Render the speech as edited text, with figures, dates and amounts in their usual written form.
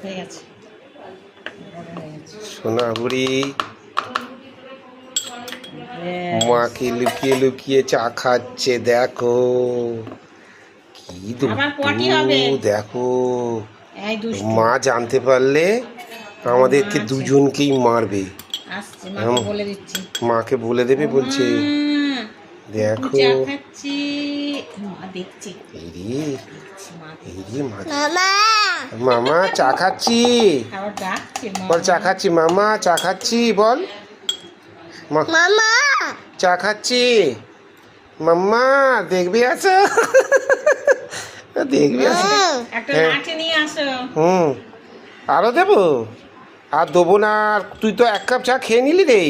হয়ে গেছে। সোনা বুড়ি মাকে লুকিয়ে লুকিয়ে চা খাচ্ছে, দেখো কি দেখো। মা জানতে পারলে আমাদেরকে দুজনকেই মারবে। মাকে বলে দেবে বলছে, দেখো মামা চা খাচ্ছি, বল চা খাচ্ছি মামা, চা খাচ্ছি বল মামা, চা খাচ্ছি মাম্মা, দেখবি আসো দেখবি আসো। আরো দেবো? আর দেবো না, তুই তো 1 কাপ চা খেয়ে নিলি রে।